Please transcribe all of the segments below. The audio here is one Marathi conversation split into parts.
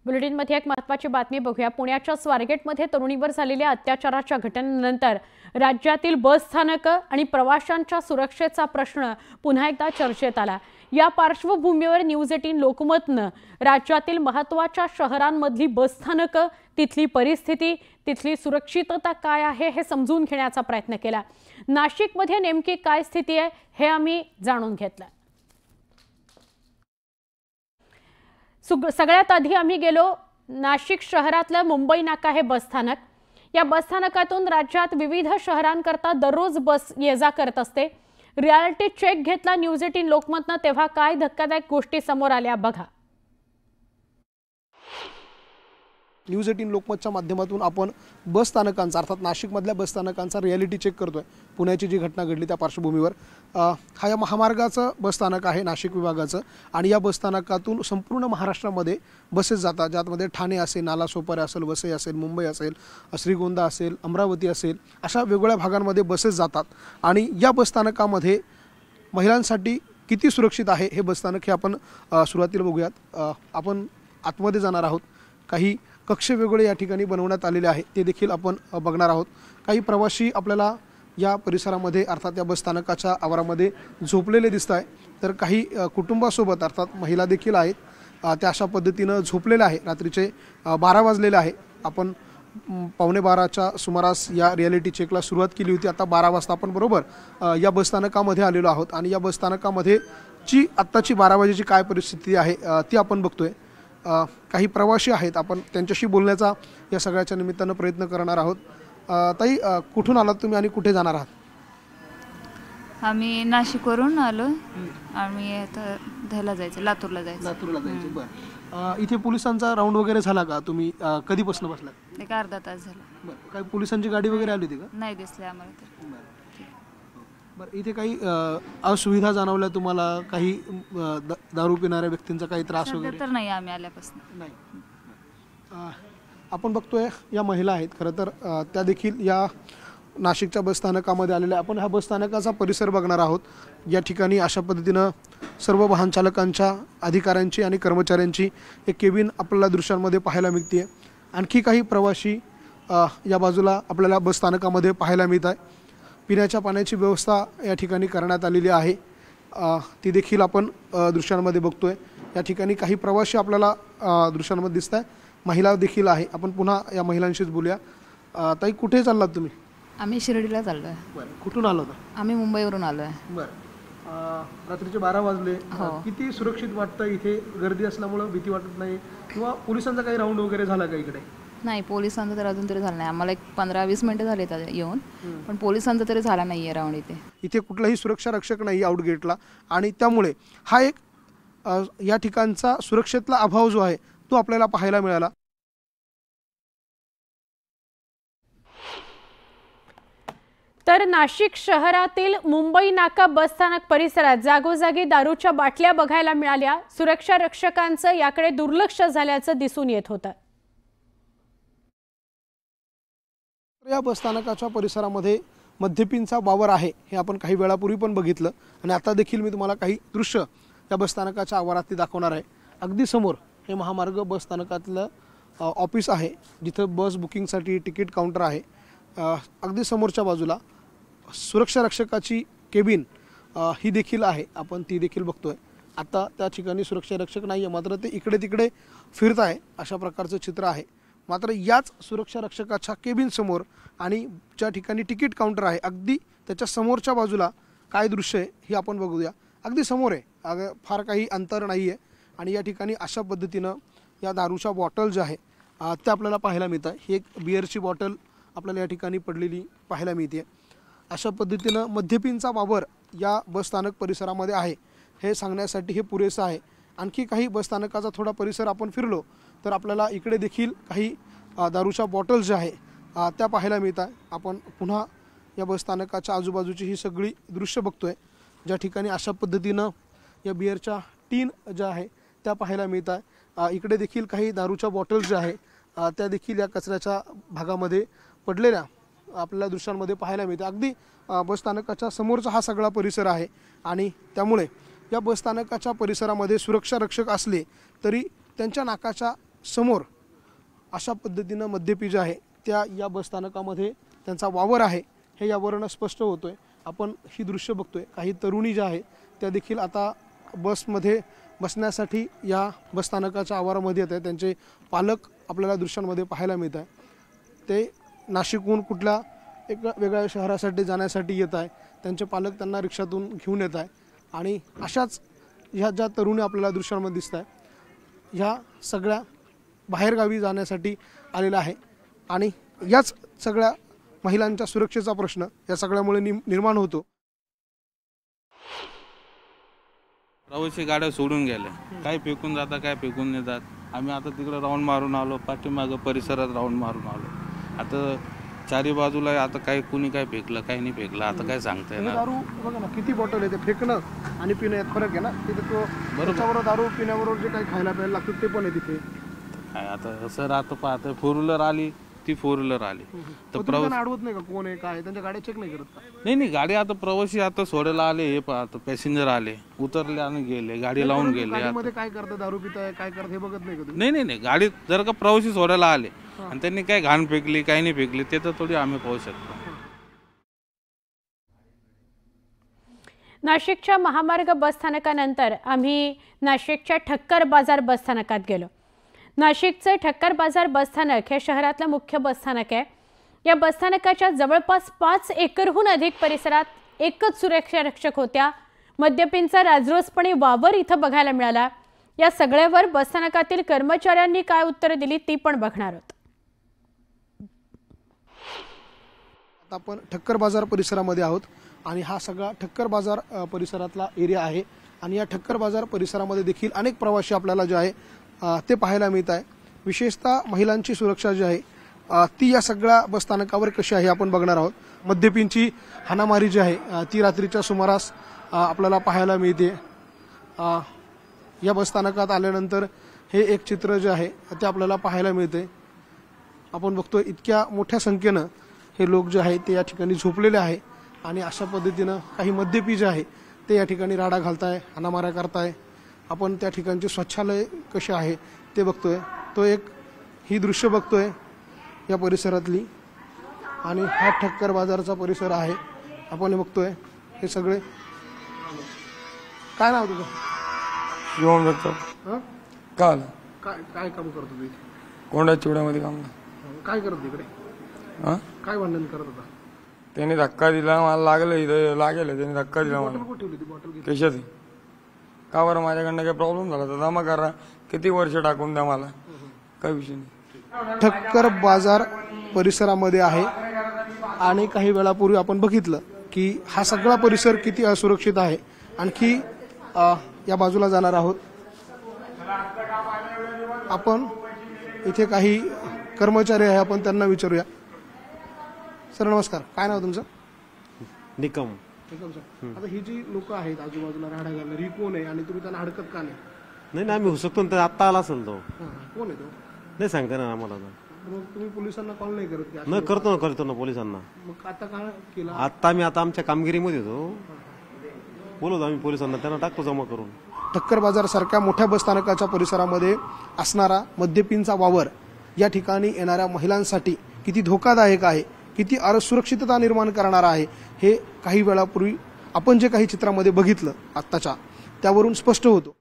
बुलेटिनमध्ये एक महत्त्वाची बातमी बघूया। पुण्याच्या स्वारगेटमध्ये तरुणीवर झालेल्या अत्याचाराच्या घटनेनंतर राज्यातील बस स्थानक आणि प्रवाशांच्या सुरक्षेचा प्रश्न पुन्हा एकदा चर्चेत आला। या पार्श्वभूमीवर न्यूज 18 लोकमतनं राज्यातील महत्त्वाच्या शहरांमधली बस स्थानक, तिथली परिस्थिती, तिथली सुरक्षितता काय आहे हे समजून घेण्याचा प्रयत्न केला। नाशिकमध्ये नेमकी काय स्थिती आहे हे आम्ही जाणून घेतलं। सगळ्यात आधी आम्ही गेलो नाशिक शहरातलं मुंबई नाका हे बसस्थानक। या बसस्थानकातून राज्यात विविध शहरांकरता दररोज बस ये-जा करत असते। रियालिटी चेक घेतला न्यूज 18 लोकमतनं, तेव्हा काय धक्कादायक गोष्टी समोर आल्या बघा। न्यूज 18 लोकमतच्या माध्यमातून आपण बस स्थानकांचा अर्थात नाशिकमधल्या बस स्थानकांचा रियालिटी चेक करतोय। पुण्याची जी घटना घडली त्या पार्श्वभूमीवर हा या महामार्गाचं बस स्थानक आहे नाशिक विभागाचं, आणि या बस स्थानकातून संपूर्ण महाराष्ट्रामध्ये बसेस जातात, ज्यामध्ये ठाणे असेल, नालासोपारा असेल, वसई असेल, मुंबई असेल, श्रीगोंदा असेल, अमरावती असेल, अशा वेगवेगळ्या भागांमध्ये बसेस जातात। आणि या बस स्थानकामध्ये महिलांसाठी किती सुरक्षित आहे हे बस स्थानक हे आपण सुरुवातीला बघूयात। आपण आतमध्ये जाणार आहोत। काही कक्ष वेगवेगळे या ठिकाणी बनवण्यात आलेले आहे, ते देखील आपण बघणार आहोत। काही प्रवासी आपल्याला या परिसरामध्ये अर्थात या बस स्थानकाच्या आवारामध्ये झोपलेले दिसत आहे, तर काही कुटुंबासोबत अर्थात महिला देखील आहेत, त्या अशा पद्धतीनं झोपलेल्या आहे। रात्रीचे 12 वाजलेले आहे। आपण 11:15च्या सुमारास या रियालिटी चेकला सुरुवात केली होती। आता 12 वाजता आपण बरोबर या बस स्थानकामध्ये आलेलो आहोत, आणि या बस स्थानकामध्ये जी आत्ताची 12 वाजेची काय परिस्थिती आहे ती आपण बघतोय। काही प्रवासी आहेत, आपण त्यांच्याशी बोलण्याचा या सगळ्याच्या निमित्तानं प्रयत्न करणार आहोत। ताई, कुठून आलात तुम्ही आणि कुठे जाणार आहात? आम्ही नाशिकवरून आलो। आम्ही आता ध्याला जायचं, लातूरला जायचं। बरं, इथे पोलिसांचा राऊंड वगैरे झाला का? तुम्ही कधीपासून बसलात? एक अर्धा तास झाला। बरं, काही पोलिसांची गाडी वगैरे आली होती का? नाही दिसले आम्हाला तर। बरं, इथे काही असुविधा जाणवल्या तुम्हाला? काही दारू पिणाऱ्या व्यक्तींचा काही त्रास वगैरे तर नाही आम्ही आल्यापासून नाही। आपण बघतोय या महिला आहेत, खरं तर त्या देखील या नाशिकच्या बस स्थानकामध्ये आलेल्या। आपण हा बस स्थानकाचा परिसर बघणार आहोत। या ठिकाणी अशा पद्धतीनं सर्व वाहन चालकांच्या, अधिकाऱ्यांची आणि कर्मचाऱ्यांची एक केबिन आपल्याला दृश्यांमध्ये पाहायला मिळते। आणखी काही प्रवासी या बाजूला आपल्याला बस स्थानकामध्ये पाहायला मिळत आहे। पिण्याच्या पाण्याची व्यवस्था या ठिकाणी करण्यात आलेली आहे, ती देखील आपण दृश्यांमध्ये बघतोय। या ठिकाणी काही प्रवासी आपल्याला दृश्यांमध्ये दिसत आहे, महिला देखील आहे। आपण पुन्हा या महिलांशीच बोलूया। ताई, कुठे चाललात तुम्ही? आम्ही शिर्डीला चाललो आहे। बरं, कुठून आलो होता? आम्ही मुंबईवरून आलो आहे। बरं, रात्रीचे 12 वाजले, किती सुरक्षित वाटतं? इथे गर्दी असल्यामुळं भीती वाटत नाही, किंवा पोलिसांचा काही राऊंड वगैरे झाला का इकडे? नाही, पोलिसांचं तर अजून तरी झालं नाही। आम्हाला एक 15-20 मिनिटं झाले येऊन, पण पोलिसांचा तरी झाला नाही आहे राऊंड इथे। इथे कुठलाही सुरक्षा रक्षक नाही आउटगेटला, आणि त्यामुळे हा एक या ठिकाणचा सुरक्षेतला अभाव जो आहे तो आपल्याला पाहायला मिळाला। तर नाशिक शहरातील मुंबई नाका बसस्थानक परिसरात जागोजागी दारूच्या बाटल्या बघायला मिळाल्या। सुरक्षा रक्षकांचं याकडे दुर्लक्ष झाल्याचं दिसून येत होतं। या बसस्थानकाच्या परिसरामध्ये मद्यपींचा वावर आहे, हे आपण काही वेळापूर्वी पण बघितलं, आणि आता देखील मी तुम्हाला काही दृश्य या बसस्थानकाच्या आवारात दाखवणार आहे। अगदी समोर हे महामार्ग बसस्थानकातलं ऑफिस आहे, जिथं बस बुकिंगसाठी तिकीट काउंटर आहे। अगदी समोरच्या बाजूला सुरक्षा रक्षकाची केबिन ही देखील आहे, आपण ती देखील बघतोय। आता त्या ठिकाणी सुरक्षा रक्षक नाही आहे, मात्र ते इकडे तिकडे फिरत आहे, अशा प्रकारचं चित्र आहे। मात्र याच सुरक्षा रक्षकाच्या केबिन समोर आणि ज्या ठिकाणी तिकीट काउंटर आहे अगदी त्याच्या समोरच्या बाजूला काय दृश्य आहे हे आपण बघूया। अगदी समोर आहे, फार काही अंतर नाही आहे, आणि या ठिकाणी अशा पद्धतीनं या दारूच्या बॉटल ज्या आहे त्या आपल्याला पाहायला मिळत आहे। ही एक बिअरची बॉटल आपल्याला या ठिकाणी पडलेली पाहायला मिळते। अशा पद्धतीनं मद्यपींचा वावर या बसस्थानक परिसरामध्ये आहे हे सांगण्यासाठी हे पुरेसं आहे। आणखी काही बसस्थानकाचा थोडा परिसर आपण फिरलो तर आपल्याला इकडे देखील काही दारूच्या बॉटल्स ज्या आहे त्या पाहायला मिळतात। आपण पुन्हा या बसस्थानकाच्या आजूबाजूची ही सगळी दृश्य बघतोय, ज्या ठिकाणी अशा पद्धतीनं या बिअरच्या टीन ज्या आहे त्या पाहायला मिळतात। इकडे देखील काही दारूच्या बॉटल्स ज्या आहे त्या देखील या कचऱ्याच्या भागामध्ये पडलेल्या आपल्याला दृश्यांमध्ये पाहायला मिळते। अगदी बसस्थानकाच्या समोरचा हा सगळा परिसर आहे, आणि त्यामुळे या बसस्थानकाच्या परिसरामध्ये सुरक्षा रक्षक असले तरी त्यांच्या नाकाच्या समोर अशा पद्धतीनं मद्यपी जे आहे त्या या बसस्थानकामध्ये त्यांचा वावर आहे हे यावरून स्पष्ट होतोय। आपण ही दृश्य बघतोय, काही तरुणी ज्या आहे त्या देखील आता बसमध्ये बसण्यासाठी या बसस्थानकाच्या आवारामध्ये येत आहे। त्यांचे पालक आपल्याला दृश्यांमध्ये पाहायला मिळत आहे। ते नाशिकहून कुठल्या एक वेगळ्या शहरासाठी जाण्यासाठी येत आहे। त्यांचे पालक त्यांना रिक्षातून घेऊन येत आहे आणि अशाच ह्या ज्या तरुणी आपल्याला दृश्यांमध्ये दिसत आहे ह्या सगळ्या बाहेरगावी जाण्यासाठी आलेला आहे आणि याच सगळ्या महिलांच्या सुरक्षेचा प्रश्न या सगळ्यामुळे निर्माण होतो। प्रवासी गाड्या सोडून गेल्या, काय फेकून जातात काय फेकून नाही जात। आम्ही आता तिकडे राऊंड मारून आलो, पाठीमागं परिसरात राऊंड मारून आलो। आता चारी बाजूला आता काय कुणी काय फेकलं काय नाही फेकलं आता काय सांगता येणार। दारू बघा ना किती बॉटल आहे, ते फेकणं आणि पिणं यात फरक आहे ना। तिथे तो बरोबर दारू पिण्याबरोबर जे काही खायला प्यायला लागतं ते पण आहे तिथे। काय आता सर आता पाहतोय फोर व्हीलर आली ती फोर व्हीलर आली तर प्रवास अडवत नाही का कोण आहे काय, त्यांच्या गाड्या चेक नाही करत का? नाही गाडी आता प्रवासी आता सोडायला आले, हे पाहतो पॅसेंजर आले उतरले आणि गेले, गाडी लावून गेले। गाडीमध्ये काय करतात, दारू पिताय काय करतात हे बघत नाही का तुम्ही? नाही गाडी जर का प्रवासी सोडायला आले आणि त्यांनी काय घाण फेकली काय नाही फेकली ते तर थोडी आम्ही पाहू शकतो। नाशिकच्या महामार्ग बसस्थानकानंतर आम्ही नाशिकच्या ठक्कर बाजार बसस्थानकात गेलो। नाशिकचे ठक्कर बाजार बसस्थानक हे शहरातलं मुख्य बसस्थानक आहे। या बसस्थानकाच्या जवळपास 5 एकरहून अधिक परिसरात एकच सुरक्षा रक्षक होत्या। मद्यपींचा राजरोसपणे वावर इथं बघायला मिळाला। या सगळ्यावर बसस्थानकातील कर्मचाऱ्यांनी काय उत्तरं दिली ती पण बघणार आहोत। आता आपण ठक्कर बाजार परिसरामध्ये आहोत आणि हा सगळा ठक्कर बाजार परिसरातला एरिया आहे आणि या ठक्कर बाजार परिसरामध्ये देखील अनेक प्रवासी आपल्याला जे आहे ते पाहायला मिळत आहे। विशेषतः महिलांची सुरक्षा जी आहे ती या सगळ्या बसस्थानकावर कशी आहे आपण बघणार आहोत। मद्यपींची हाणामारी जी आहे ती रात्रीच्या सुमारास आपल्याला पाहायला मिळते। या बसस्थानकात आल्यानंतर हे एक चित्र जे आहे ते आपल्याला पाहायला मिळते। आपण बघतोय इतक्या मोठ्या संख्येनं हे लोक जे आहे ते या ठिकाणी झोपलेले आहे आणि अशा पद्धतीनं काही मद्यपी जे आहे ते या ठिकाणी राडा घालताय, हाणामाऱ्या करताय। आपण त्या ठिकाणचे स्वच्छालय कसे आहे ते बघतोय, तो एक ही दृश्य बघतोय या परिसरातली आणि हा ठक्कर बाजारचा परिसर आहे आपण बघतोय। हे सगळे काय नाव तुझं? जेवण बघतो काल काय काय काम करतो तू? कोंडा चिवड्यामध्ये काम काय करत इकडे? काय भांडण करत होता? त्याने धक्का दिला, मला लागलं इथं लागेल, त्याने धक्का दिला मला। ठेवली ती बॉटल? कशाची? का बरं माझ्याकडनं काही प्रॉब्लेम झाला तर जमा करा, किती वर्ष टाकून द्या मला, काही विषय नाही। ठक्कर बाजार परिसरामध्ये आहे आणि काही वेळापूर्वी आपण बघितलं की हा सगळा परिसर किती असुरक्षित आहे। आणखी या बाजूला जाणार आहोत आपण, इथे काही कर्मचारी आहे आपण त्यांना विचारूया। सर नमस्कार, काय नाव तुमचं? निकम। आता ही जी लोक आहेत आजूबाजूला राहण्या घालणार ही कोण आहे आणि तुम्ही त्यांना हडकत का नाही? नाही आम्ही होऊ शकतो तर आत्ता आला असेल तो, कोण आहे तो नाही सांगता ना आम्हाला। मग तुम्ही पोलिसांना कॉल नाही करत की? न करतो ना पोलिसांना। मग आता काय केलं? आता आमच्या कामगिरीमध्ये होतो, बोलवतो आम्ही पोलिसांना, त्यांना टाकतो जमा करून। ठक्कर बाजार सारख्या मोठ्या बसस्थानकाच्या परिसरामध्ये असणारा मद्यपींचा वावर या ठिकाणी येणाऱ्या महिलांसाठी किती धोकादायक आहे, किती असुरक्षितता निर्माण करणारा आहे हे काही वेळापूर्वी आपण जे काही चित्रामध्ये बघितलं आत्ताच्या त्यावरून स्पष्ट होतं।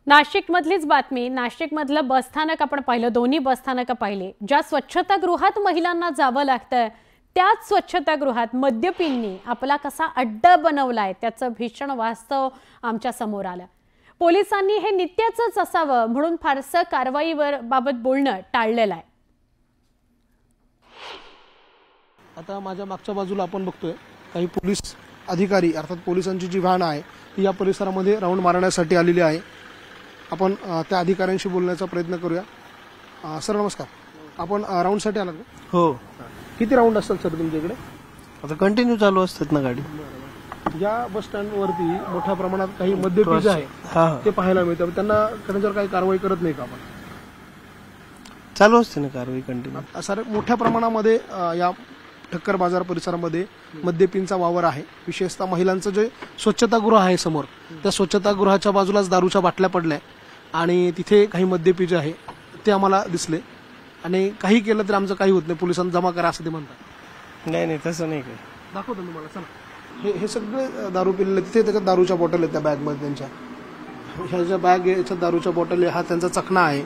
नाशिकमधलीच बातमी, नाशिकमधलं बसस्थानक आपण पाहिलं, दोन्ही बसस्थानकं पाहिली। ज्या स्वच्छतागृहात महिलांना जावं लागतं त्याच स्वच्छतागृहात मद्यपींनी आपला कसा अड्डा बनवलाय त्याचं भीषण वास्तव आमच्या समोर आलं। पोलिसांनी हे नित्याचंच असावं म्हणून फारसं कारवाईवर बाबत बोलणं टाळलेलं आहे। आता माझ्या मागच्या बाजूला आपण बघतोय काही पोलीस अधिकारी अर्थात पोलिसांची जी व्हॅन आहे ती या परिसरामध्ये राऊंड मारण्यासाठी आलेली आहे। आपण त्या अधिकाऱ्यांशी बोलण्याचा प्रयत्न करूया। सर नमस्कार, आपण राऊंडसाठी आलात का? हो। किती राऊंड असतात सर तुमच्याकडे? आता कंटिन्यू चालू असतात ना गाडी। या बस स्टँडवरती मोठ्या प्रमाणात काही मद्यपी जे आहे ते पाहायला मिळतं, त्यांना त्यांच्यावर काही कारवाई करत नाही का आपण? चालू असते ना कारवाई कंटिन्यू। सर मोठ्या प्रमाणामध्ये या ठक्कर बाजार परिसरामध्ये मद्यपींचा वावर आहे। विशेषतः महिलांचं जे स्वच्छतागृह आहे समोर, त्या स्वच्छतागृहाच्या बाजूलाच दारूच्या बाटल्या पडल्या आणि तिथे काही मद्यपी जे आहे ते आम्हाला दिसले आणि काही केलं तर आमचं काही होत नाही, पोलिसांना जमा करा असं ते म्हणतात. नाही नाही तसं नाही काही. दाखवतो मी मला, चला. हे सगळे दारू पिलेले, तिथे त्याच्यात दारूच्या बॉटल आहेत त्या बॅगमध्ये त्यांच्या. ह्याच्या बॅग याच्यात दारूच्या बॉटल आहे, हा त्यांचा चकना आहे.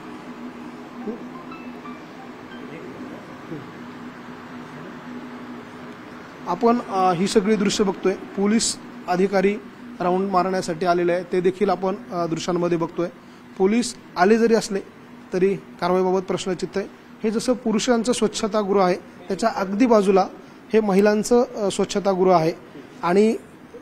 आपण ही सगळी दृश्य बघतोय. पोलीस अधिकारी राऊंड मारण्यासाठी आलेले आहे, ते देखील आपण दृश्यांमध्ये बघतोय. पोलीस आले जरी असले तरी कारवाईबाबत प्रश्नचित्त आहे. हे जसं पुरुषांचं स्वच्छतागृह आहे त्याच्या अगदी बाजूला हे महिलांचं स्वच्छतागृह आहे आणि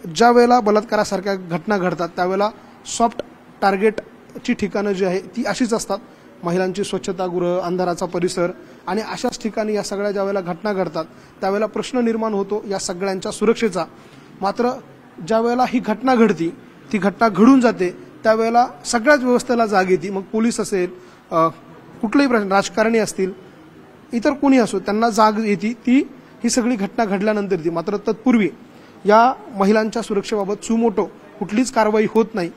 ज्या वेळेला बलात्कारासारख्या घटना घडतात त्यावेळेला सॉफ्ट टार्गेटची ठिकाणं जी आहे ती अशीच असतात. महिलांची स्वच्छतागृह, अंधाराचा परिसर आणि अशाच ठिकाणी या सगळ्या ज्या वेळेला घटना घडतात त्यावेळेला प्रश्न निर्माण होतो या सगळ्यांच्या सुरक्षेचा. मात्र ज्या वेळेला ही घटना घडती, ती घटना घडून जाते त्यावेळेला सगळ्याच व्यवस्थेला जाग येते. मग पोलीस असेल, कुठलेही प्रश्न, राजकारणी असतील, इतर कोणी असो, त्यांना जाग येते ती ही सगळी घटना घडल्यानंतर ती. मात्र तत्पूर्वी या महिलांच्या सुरक्षेबाबत सुमोटो कुठलीच कारवाई होत नाही.